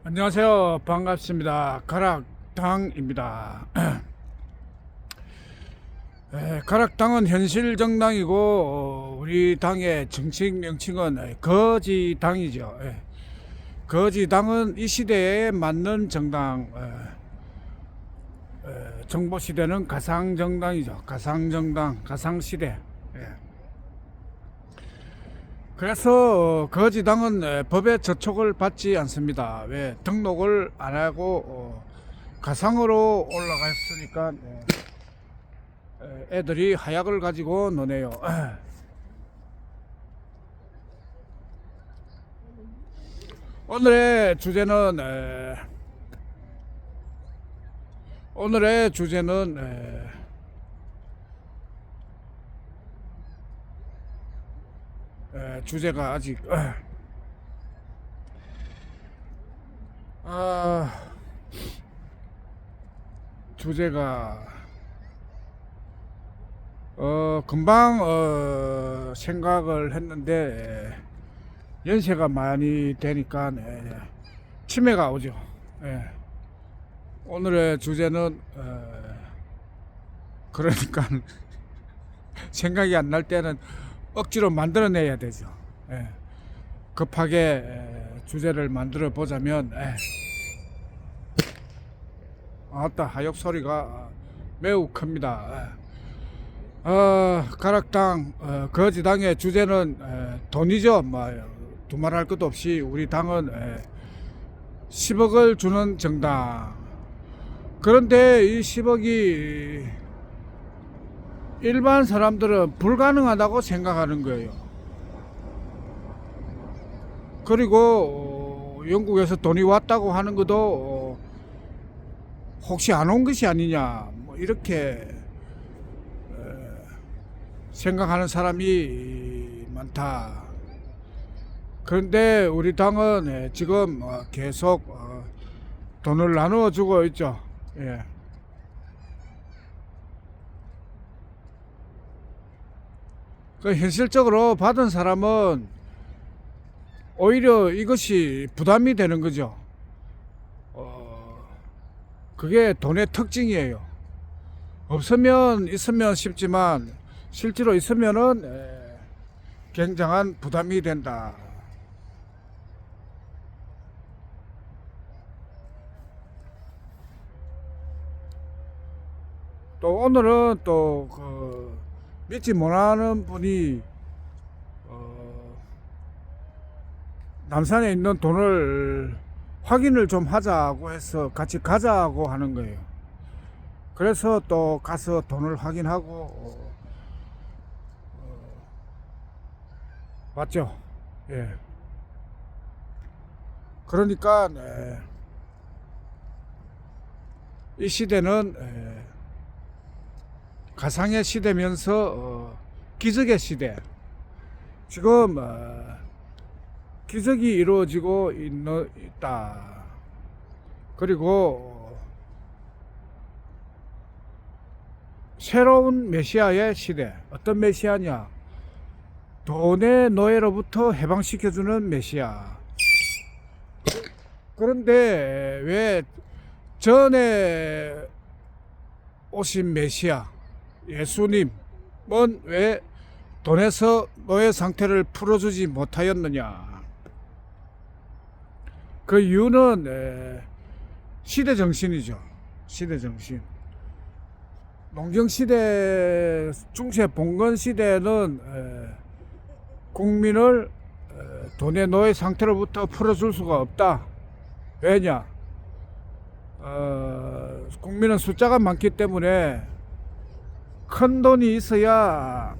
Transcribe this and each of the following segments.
안녕하세요. 반갑습니다. 가락당입니다. 가락당은 현실 정당이고 우리 당의 정식 명칭은 거지당이죠. 거지당은 이 시대에 맞는 정당. 정보 시대는 가상정당이죠. 가상정당, 가상시대. 그래서 거지당은 법의 저촉을 받지 않습니다. 왜? 등록을 안 하고 가상으로 올라갔으니까 애들이 하약을 가지고 노네요. 오늘의 주제는 오늘의 주제는 주제가 아직 주제가 금방 생각을 했는데 연세가 많이 되니까 치매가 오죠. 오늘의 주제는 그러니까 생각이 안 날 때는 억지로 만들어내야 되죠. 급하게 주제를 만들어 보자면 아따 하역 소리가 매우 큽니다. 가락당 거지당의 주제는 돈이죠. 뭐 두말할 것도 없이 우리 당은 10억을 주는 정당. 그런데 이 10억이 일반 사람들은 불가능하다고 생각하는 거예요. 그리고 영국에서 돈이 왔다고 하는 것도 혹시 안 온 것이 아니냐 뭐 이렇게 생각하는 사람이 많다. 그런데 우리 당은 지금 계속 돈을 나누어 주고 있죠. 그 현실적으로 받은 사람은 오히려 이것이 부담이 되는 거죠. 그게 돈의 특징이에요. 없으면 있으면 쉽지만 실제로 있으면은 굉장한 부담이 된다. 또 오늘은 또 믿지 못하는 분이 남산에 있는 돈을 확인을 좀 하자고 해서 같이 가자고 하는 거예요. 그래서 또 가서 돈을 확인하고 맞죠? 그러니까 이 시대는 가상의 시대면서 기적의 시대. 지금 기적이 이루어지고 있다. 그리고 새로운 메시아의 시대. 어떤 메시아냐? 돈의 노예로부터 해방시켜주는 메시아. 그런데 왜 전에 오신 메시아 예수님은 왜 돈에서 노예 상태를 풀어주지 못하였느냐? 그 이유는 시대 정신이죠. 시대 정신. 농경 시대, 중세 봉건 시대는 국민을 돈의 노예 상태로부터 풀어줄 수가 없다. 왜냐? 국민은 숫자가 많기 때문에 큰 돈이 있어야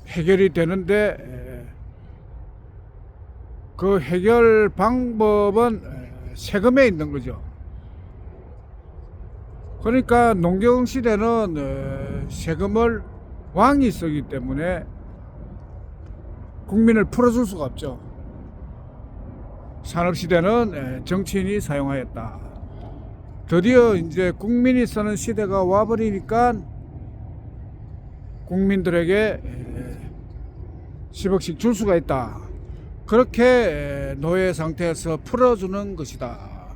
해결이 되는데 그 해결 방법은 세금에 있는 거죠. 그러니까 농경 시대는 세금을 왕이 쓰기 때문에 국민을 풀어줄 수가 없죠. 산업 시대는 정치인이 사용하였다. 드디어 이제 국민이 쓰는 시대가 와버리니까 국민들에게 10억씩 줄 수가 있다. 그렇게 노예 상태에서 풀어주는 것이다.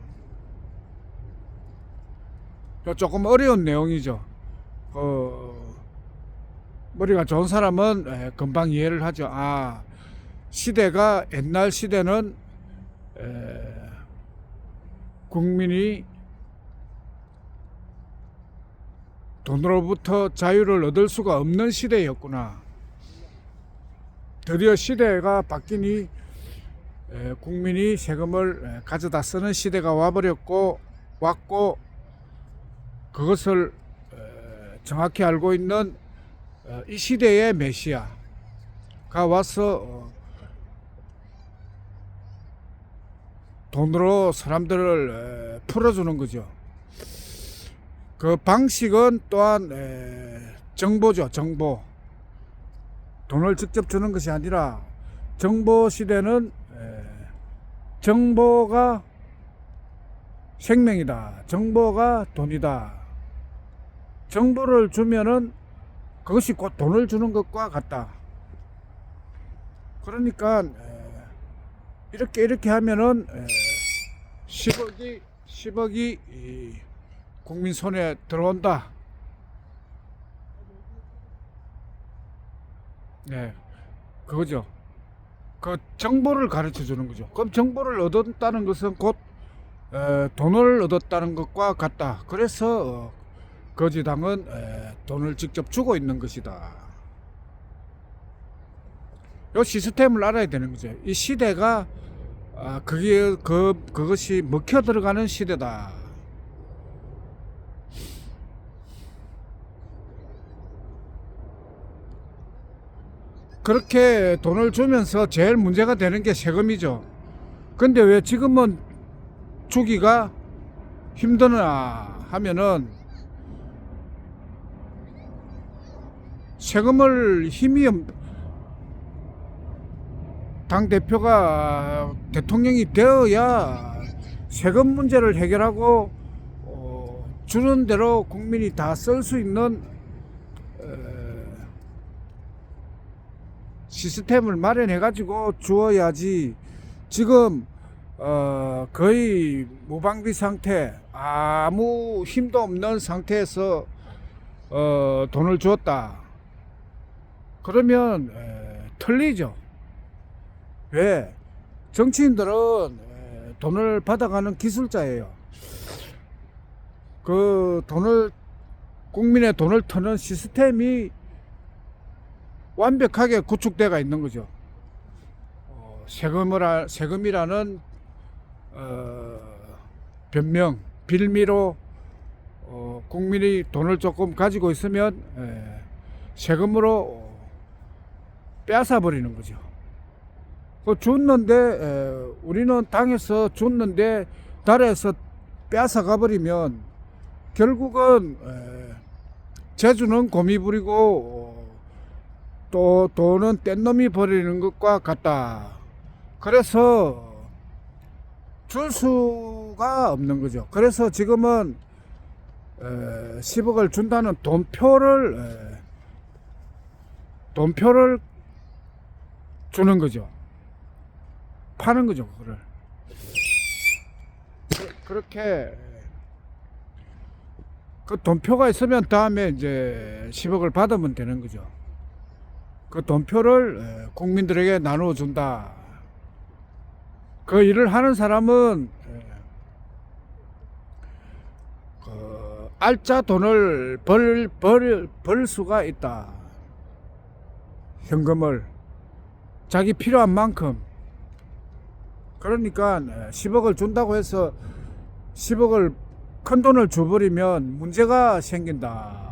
조금 어려운 내용이죠. 머리가 좋은 사람은 금방 이해를 하죠. 아, 시대가 옛날 시대는 국민이 돈으로부터 자유를 얻을 수가 없는 시대였구나. 드디어 시대가 바뀌니 국민이 세금을 가져다 쓰는 시대가 왔고 그것을 정확히 알고 있는 이 시대의 메시아가 와서 돈으로 사람들을 풀어주는 거죠. 그 방식은 또한 정보죠. 정보. 돈을 직접 주는 것이 아니라 정보 시대는 정보가 생명이다. 정보가 돈이다. 정보를 주면은 그것이 곧 돈을 주는 것과 같다. 그러니까 이렇게 하면은 10억이 국민 손에 들어온다. 네, 그거죠. 그 정보를 가르쳐 주는 거죠. 그럼 정보를 얻었다는 것은 곧 돈을 얻었다는 것과 같다. 그래서 거지당은 돈을 직접 주고 있는 것이다. 이 시스템을 알아야 되는 거죠. 이 시대가 그것이 먹혀 들어가는 시대다. 그렇게 돈을 주면서 제일 문제가 되는 게 세금이죠. 근데 왜 지금은 주기가 힘드나 하면은 세금을 당대표가 대통령이 되어야 세금 문제를 해결하고 주는 대로 국민이 다 쓸 수 있는 시스템을 마련해 가지고 주어야지. 지금 거의 무방비 상태, 아무 힘도 없는 상태에서 돈을 주었다 그러면 틀리죠. 왜? 정치인들은 돈을 받아가는 기술자예요. 그 국민의 돈을 터는 시스템이 완벽하게 구축되어 있는 거죠. 세금이라는 변명, 빌미로 국민이 돈을 조금 가지고 있으면 세금으로 빼앗아 버리는 거죠. 줬는데 우리는 당에서 줬는데 달에서 빼앗아 가버리면 결국은 재주는 곰이 부리고 또 돈은 뗀 놈이 버리는 것과 같다. 그래서 줄 수가 없는 거죠. 그래서 지금은 10억을 준다는 돈표를 주는 거죠. 파는 거죠. 그거를 그렇게 그 돈표가 있으면 다음에 이제 10억을 받으면 되는 거죠. 그 돈표를 국민들에게 나누어 준다. 그 일을 하는 사람은 그 알짜 돈을 벌 수가 있다. 현금을 자기 필요한 만큼. 그러니까 10억을 준다고 해서 10억을 큰 돈을 줘버리면 문제가 생긴다.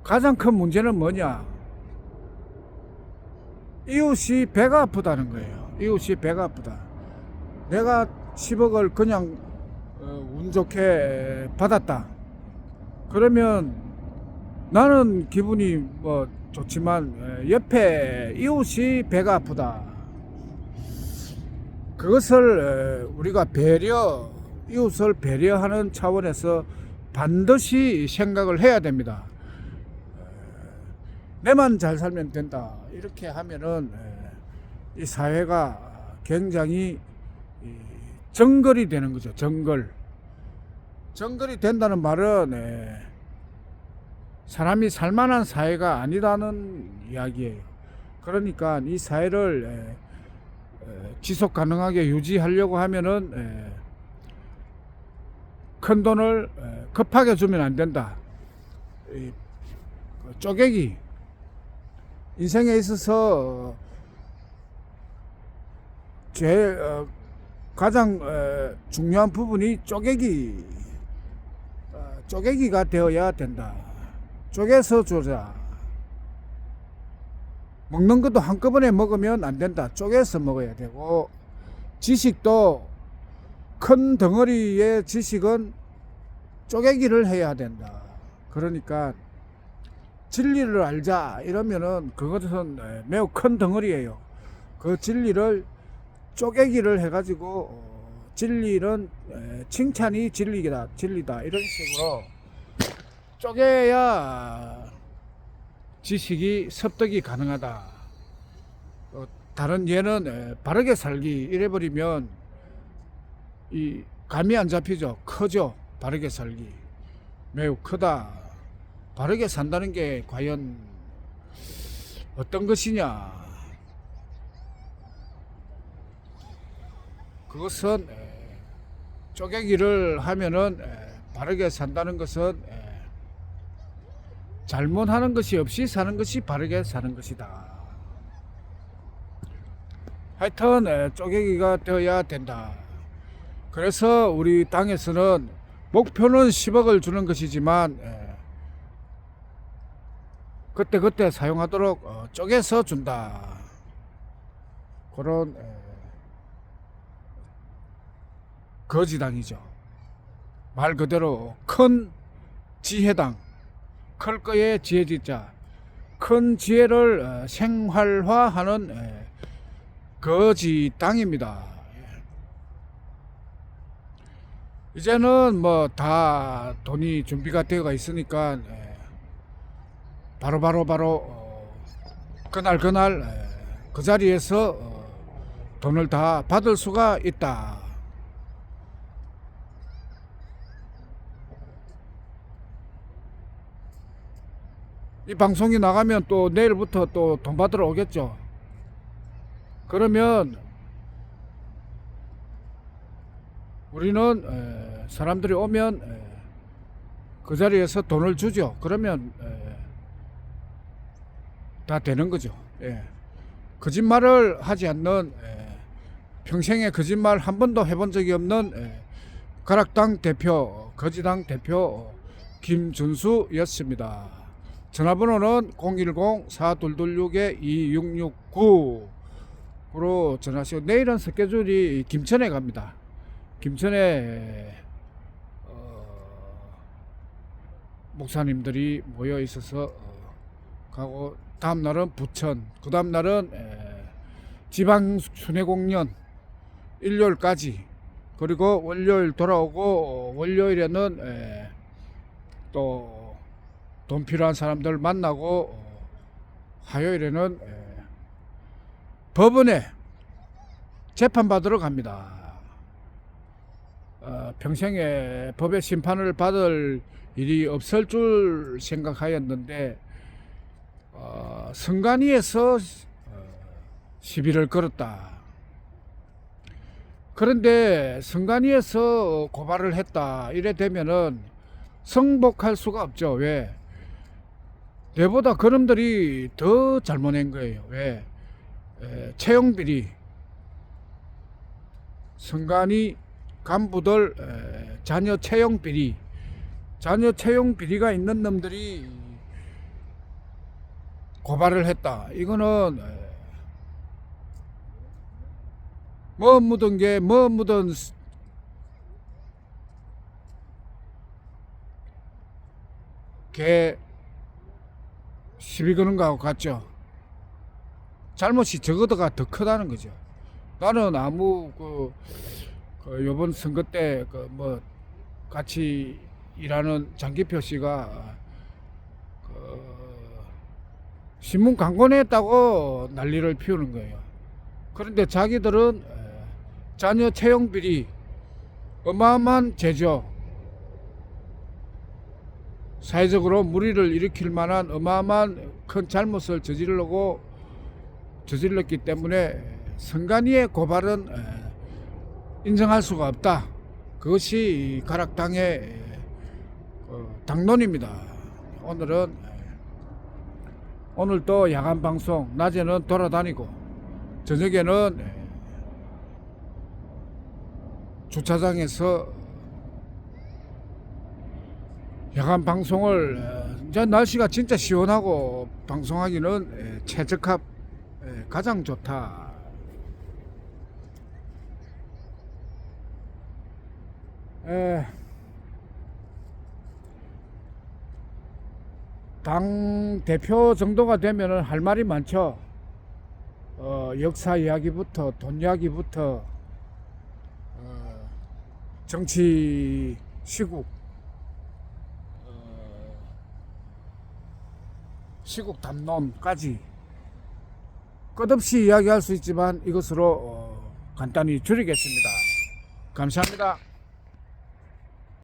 가장 큰 문제는 뭐냐? 이웃이 배가 아프다는 거예요. 이웃이 배가 아프다. 내가 10억을 그냥 운 좋게 받았다. 그러면 나는 기분이 뭐 좋지만 옆에 이웃이 배가 아프다. 그것을 우리가 이웃을 배려하는 차원에서 반드시 생각을 해야 됩니다. 내만 잘 살면 된다 이렇게 하면은 이 사회가 굉장히 정글이 되는 거죠. 정글이 된다는 말은 사람이 살만한 사회가 아니라는 이야기예요. 그러니까 이 사회를 지속 가능하게 유지하려고 하면은 큰 돈을 급하게 주면 안 된다. 쪼개기 인생에 있어서 제일 가장 중요한 부분이 쪼개기가 되어야 된다. 쪼개서 주자. 먹는 것도 한꺼번에 먹으면 안 된다. 쪼개서 먹어야 되고, 지식도 큰 덩어리의 지식은 쪼개기를 해야 된다. 그러니까 진리를 알자 이러면은 그것은 매우 큰 덩어리예요. 그 진리를 쪼개기를 해가지고 진리는 칭찬이 진리다 이런 식으로 쪼개야 지식이 습득이 가능하다. 다른 예는 바르게 살기 이래버리면 이 감이 안 잡히죠. 크죠. 바르게 살기 매우 크다. 바르게 산다는 게 과연 어떤 것이냐. 그것은 쪼개기를 하면은 바르게 산다는 것은 잘못하는 것이 없이 사는 것이 바르게 사는 것이다. 하여튼 쪼개기가 되어야 된다. 그래서 우리 당에서는 목표는 10억을 주는 것이지만 그때 사용하도록 쪼개서 준다. 그런 거지당이죠. 말 그대로 큰 지혜당, 클 거에 지혜지자, 큰 지혜를 생활화하는 거지당입니다. 이제는 뭐 다 돈이 준비가 되어 있으니까 바로 그날 그 자리에서 돈을 다 받을 수가 있다. 이 방송이 나가면 또 내일부터 또 돈 받으러 오겠죠. 그러면 우리는 사람들이 오면 그 자리에서 돈을 주죠. 그러면 다 되는 거죠. 거짓말을 하지 않는 평생에 거짓말 한 번도 해본 적이 없는 가락당 대표, 거지당 대표 김준수였습니다. 전화번호는 010-4226-2669으로 전화하시고, 내일은 스케줄이 김천에 갑니다. 김천에 목사님들이 모여 있어서 가고, 다음 날은 부천, 그 다음 날은 지방 순회 공연 일요일까지, 그리고 월요일 돌아오고 월요일에는 또 돈 필요한 사람들 만나고 화요일에는 법원에 재판받으러 갑니다. 평생에 법의 심판을 받을 일이 없을 줄 생각하였는데 성간위에서 시비를 걸었다. 그런데 성간위에서 고발을 했다 이래 되면은 성복할 수가 없죠. 왜? 내보다 그놈들이 더 잘못한 거예요. 왜? 채용비리, 성간위 간부들 자녀 채용비리가 있는 놈들이 고발을 했다. 이거는 뭐 묻은 개 시비 거는 거하고 같죠. 잘못이 저거보다 더 크다는 거죠. 나는 아무 요번 선거 때 뭐 같이 일하는 장기표 씨가 신문 광고 냈다고 난리를 피우는 거예요. 그런데 자기들은 자녀 채용 비리 어마어마한 죄죠. 사회적으로 물의를 일으킬 만한 어마어마한 큰 잘못을 저질렀기 때문에 선관위의 고발은 인정할 수가 없다. 그것이 가락당의 당론입니다. 오늘도 야간 방송, 낮에는 돌아다니고 저녁에는 주차장에서 야간 방송을 이제 날씨가 진짜 시원하고 방송하기는 최적합 가장 좋다. 당 대표 정도가 되면은 할 말이 많죠. 역사 이야기부터 돈 이야기부터 정치 시국 시국 담론까지 끝없이 이야기할 수 있지만 이것으로 간단히 줄이겠습니다. 감사합니다.